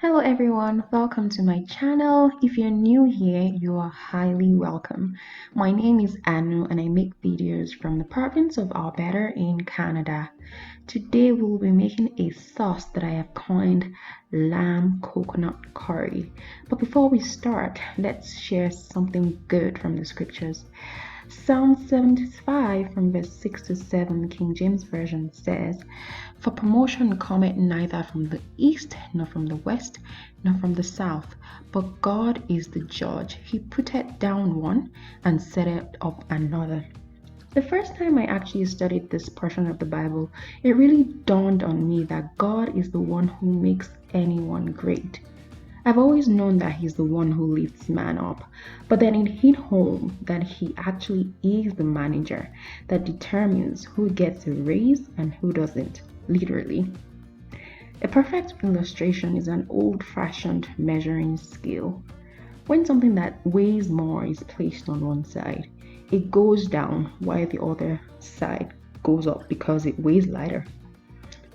Hello everyone, welcome to my channel. If you're new here, you are highly welcome. My name is Anu and I make videos from the province of Alberta in Canada. Today we'll be making a sauce that I have coined lamb coconut curry. But before we start, let's share something good from the scriptures. Psalm 75 from verse 6 to 7, King James Version says, "For promotion cometh neither from the east, nor from the west, nor from the south, but God is the judge. He putteth down one and setteth up another." The first time I actually studied this portion of the Bible, it really dawned on me that God is the one who makes anyone great. I've always known that he's the one who lifts man up, but then it hit home that he actually is the manager that determines who gets a raise and who doesn't, literally. A perfect illustration is an old-fashioned measuring scale. When something that weighs more is placed on one side, it goes down while the other side goes up because it weighs lighter.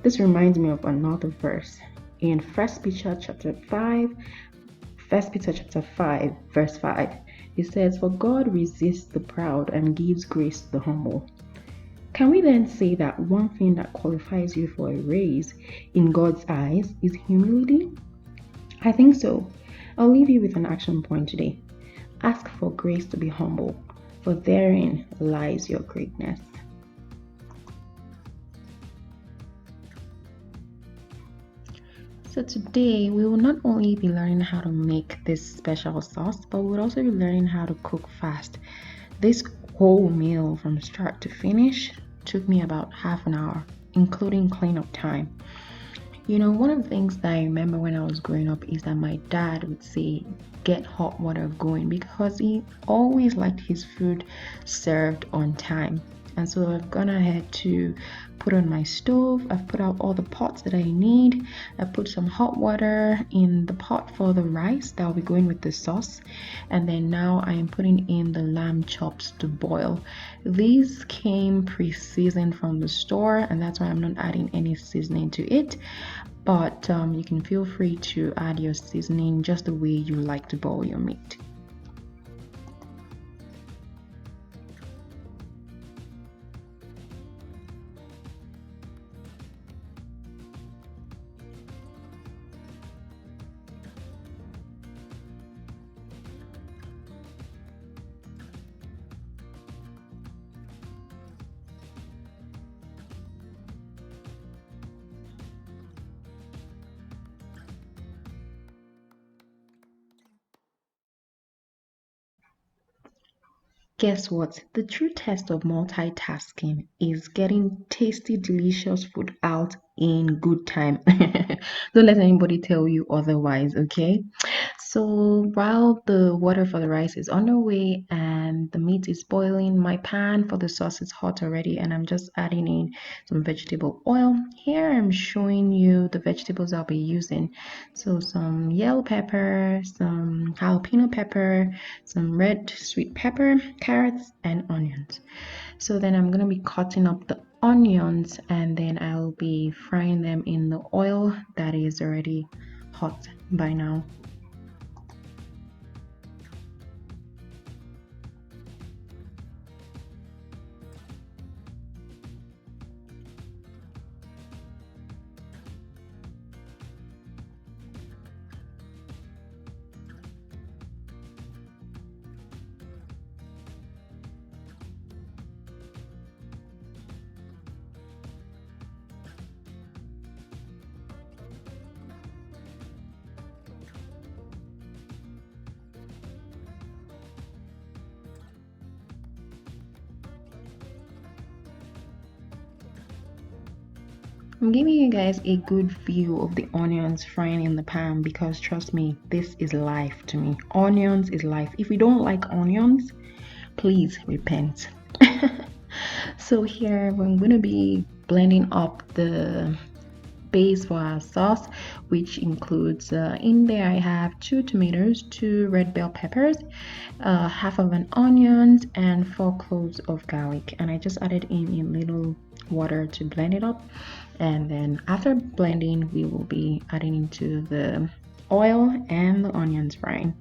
This reminds me of another verse in 1 Peter chapter 5, verse 5. It says, "For God resists the proud and gives grace to the humble." Can we then say that one thing that qualifies you for a raise in God's eyes is humility? I think so. I'll leave you with an action point today. Ask for grace to be humble, for therein lies your greatness. So today we will not only be learning how to make this special sauce, but we'll also be learning how to cook fast. This whole meal from start to finish took me about half an hour, including cleanup time. You know, one of the things that I remember when I was growing up is that my dad would say, "Get hot water going," because he always liked his food served on time. And so I've gone ahead to put on my stove. I've put out all the pots that I need. I put some hot water in the pot for the rice that will be going with the sauce. And then now I am putting in the lamb chops to boil. These came pre-seasoned from the store, and that's why I'm not adding any seasoning to it. But you can feel free to add your seasoning just the way you like to boil your meat. Guess what? The true test of multitasking is getting tasty, delicious food out in good time. Don't let anybody tell you otherwise, okay? So while the water for the rice is underway and the meat is boiling, my pan for the sauce is hot already, and I'm just adding in some vegetable oil. Here I'm showing you the vegetables I'll be using. So some yellow pepper, some jalapeno pepper, some red sweet pepper, carrots, and onions. So then I'm going to be cutting up the onions and then I'll be frying them in the oil that is already hot by now. I'm giving you guys a good view of the onions frying in the pan because trust me, this is life to me. Onions is life. If you don't like onions, please repent. So here we're going to be blending up the base for our sauce, which includes in there I have 2 tomatoes, 2 red bell peppers, half of an onion, and 4 cloves of garlic, and I just added in a little water to blend it up. And then after blending, we will be adding into the oil and the onions frying.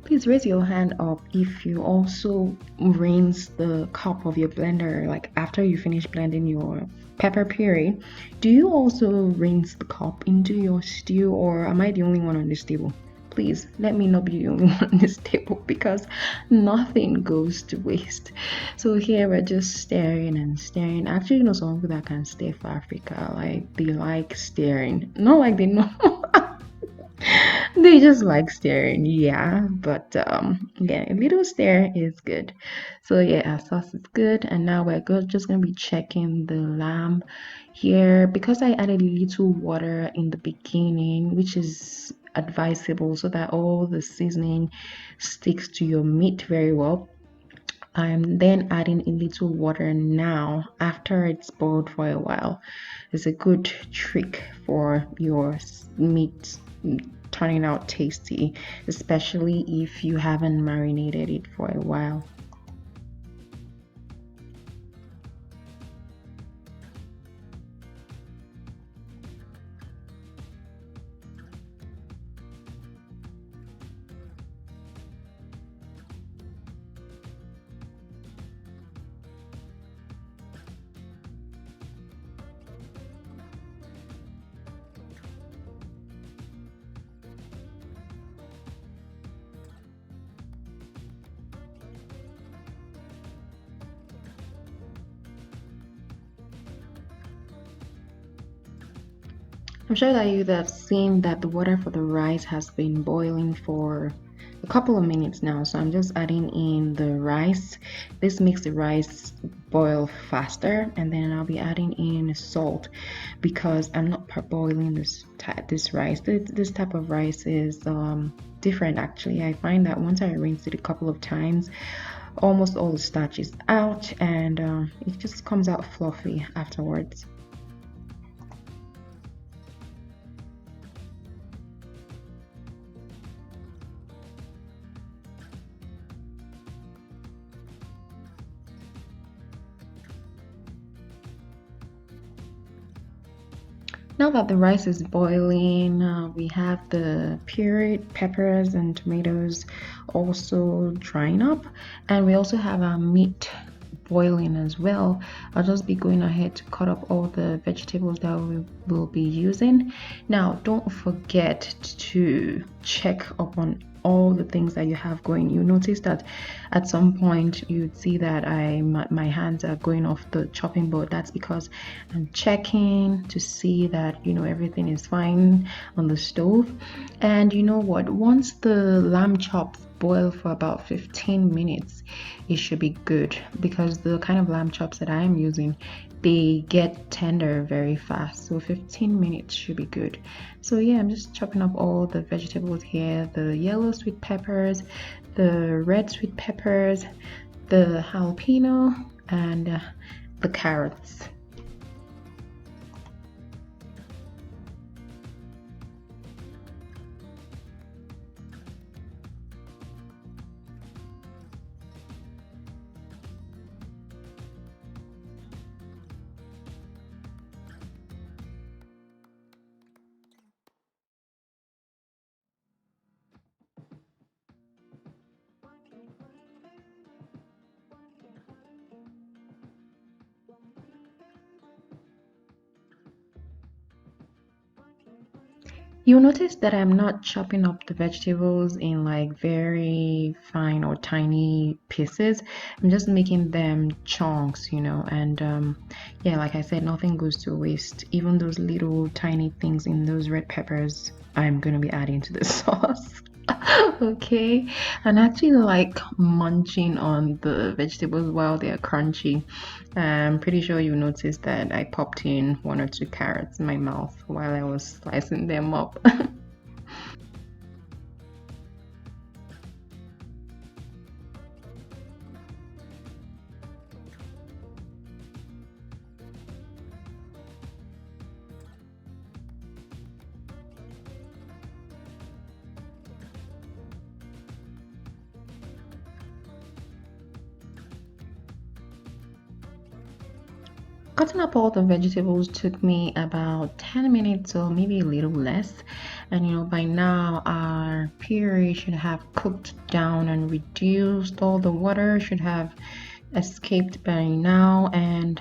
Please raise your hand up if you also rinse the cup of your blender, like after you finish blending your pepper puree. Do you also rinse the cup into your stew, or am I the only one on this table? Please let me not be the only one on this table because nothing goes to waste. So here we're just staring and staring. Actually, you know, some people that can stay for Africa, like they like staring, not like they know. They just like staring, yeah. But yeah, a little stare is good. So yeah, our sauce is good, and now we're good. Just gonna be checking the lamb here because I added a little water in the beginning, which is advisable so that all the seasoning sticks to your meat very well. I'm then adding a little water now after it's boiled for a while. It's a good trick for your meat turning out tasty, especially if you haven't marinated it for a while. I'm sure that you have seen that the water for the rice has been boiling for a couple of minutes now. So I'm just adding in the rice. This makes the rice boil faster, and then I'll be adding in salt because I'm not parboiling this rice. This type of rice is different actually. I find that once I rinse it a couple of times, almost all the starch is out, and it just comes out fluffy afterwards. Now that the rice is boiling, we have the pureed peppers and tomatoes also drying up, and we also have our meat boiling as well. I'll just be going ahead to cut up all the vegetables that we will be using. Now, don't forget to check up on all the things that you have going. You notice that at some point you'd see that my hands are going off the chopping board. That's because I'm checking to see that everything is fine on the stove. And you know what, once the lamb chops boil for about 15 minutes, it should be good, because the kind of lamb chops that I am using, they get tender very fast. So 15 minutes should be good. So yeah, I'm just chopping up all the vegetables here: the yellow sweet peppers, the red sweet peppers, the jalapeno, and the carrots. You'll notice that I'm not chopping up the vegetables in like very fine or tiny pieces. I'm just making them chunks, and yeah, like I said, nothing goes to waste. Even those little tiny things in those red peppers, I'm gonna be adding to the sauce. Okay, and actually like munching on the vegetables while they're crunchy. I'm pretty sure you noticed that I popped in one or two carrots in my mouth while I was slicing them up. Cutting up all the vegetables took me about 10 minutes or maybe a little less. And by now our puree should have cooked down and reduced. All the water should have escaped by now. And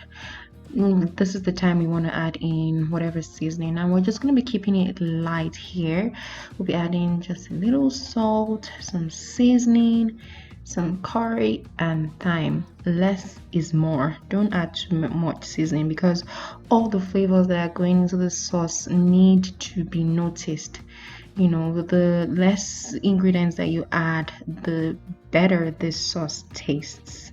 this is the time we want to add in whatever seasoning. And we're just going to be keeping it light here. We'll be adding just a little salt, some seasoning, some curry, and thyme. Less is more. Don't add too much seasoning because all the flavors that are going into the sauce need to be noticed. The less ingredients that you add, the better this sauce tastes.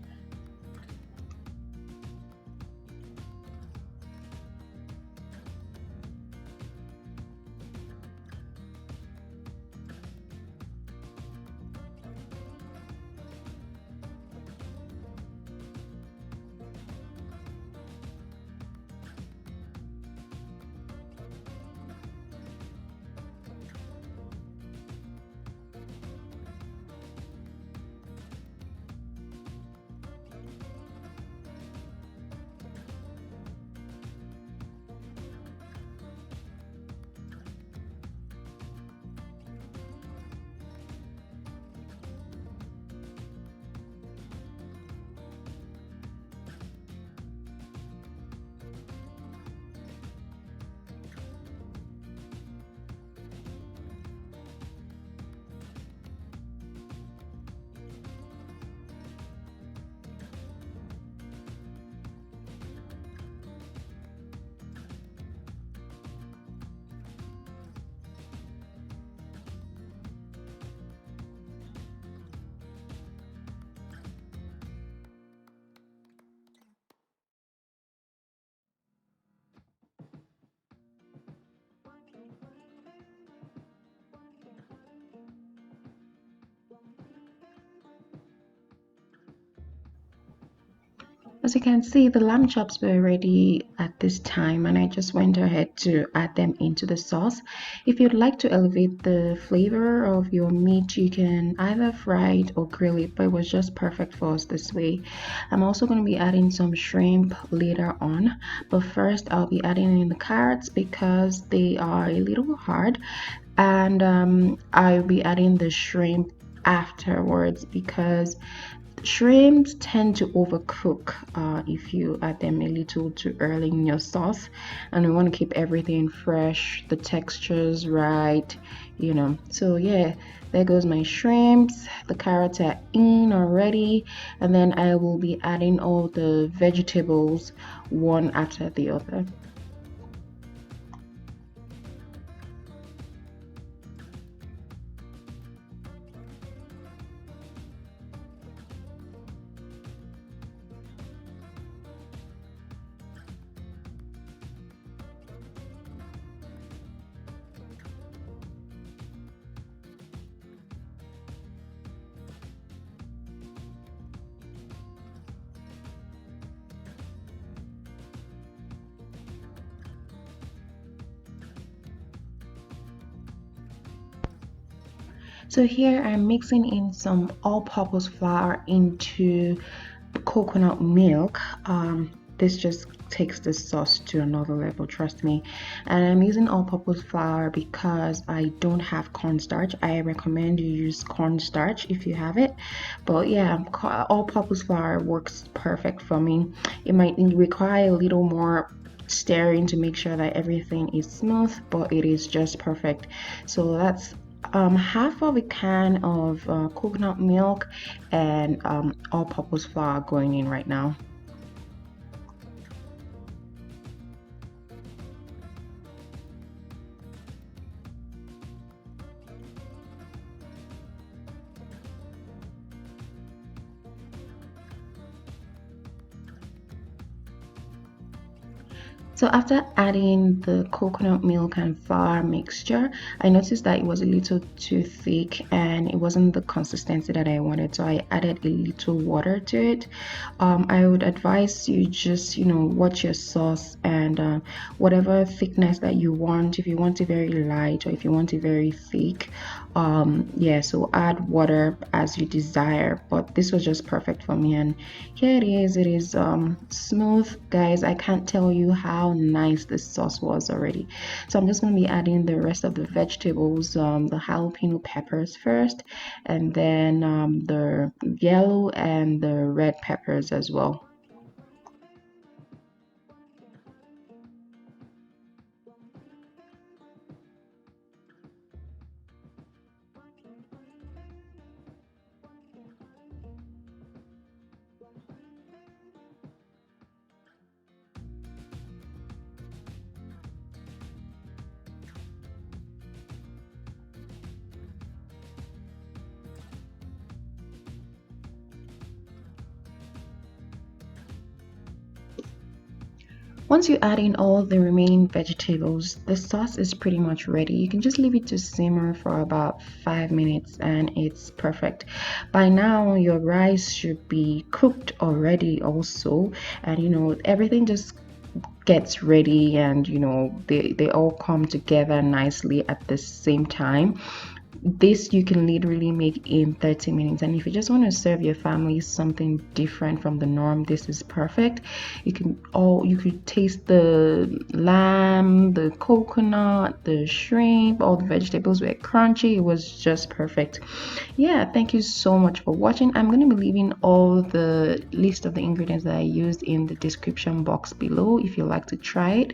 As you can see, the lamb chops were ready at this time, and I just went ahead to add them into the sauce. If you'd like to elevate the flavor of your meat, you can either fry it or grill it, but it was just perfect for us this way. I'm also going to be adding some shrimp later on, but first I'll be adding in the carrots because they are a little hard, and I'll be adding the shrimp afterwards because shrimps tend to overcook if you add them a little too early in your sauce, and we want to keep everything fresh, the textures right, So yeah, there goes my shrimps. The carrots are in already, and then I will be adding all the vegetables one after the other. So here I'm mixing in some all-purpose flour into coconut milk. This just takes the sauce to another level, trust me. And I'm using all-purpose flour because I don't have cornstarch. I recommend you use cornstarch if you have it, but yeah, all-purpose flour works perfect for me. It might require a little more stirring to make sure that everything is smooth, but it is just perfect. So that's half of a can of coconut milk and all-purpose flour going in right now. So after adding the coconut milk and flour mixture, I noticed that it was a little too thick and it wasn't the consistency that I wanted. So I added a little water to it. I would advise you just, watch your sauce and whatever thickness that you want. If you want it very light or if you want it very thick, yeah, so add water as you desire. But this was just perfect for me, and here it is. It is smooth, guys. I can't tell you how nice this sauce was already. So I'm just going to be adding the rest of the vegetables, the jalapeno peppers first, and then the yellow and the red peppers as well. Once you add in all the remaining vegetables, the sauce is pretty much ready. You can just leave it to simmer for about 5 minutes and it's perfect. By now, your rice should be cooked already also, and everything just gets ready, and they all come together nicely at the same time. This you can literally make in 30 minutes, and if you just want to serve your family something different from the norm, this is perfect. You could taste the lamb, the coconut, the shrimp, all the vegetables were crunchy. It was just perfect. Yeah, thank you so much for watching. I'm going to be leaving all the list of the ingredients that I used in the description box below if you like to try it.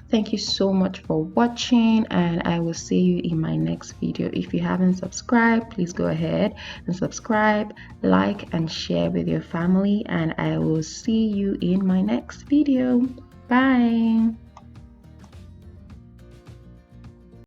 Thank you so much for watching, and I will see you in my next video. If you haven't subscribed, please go ahead and subscribe, like, and share with your family, and I will see you in my next video. Bye.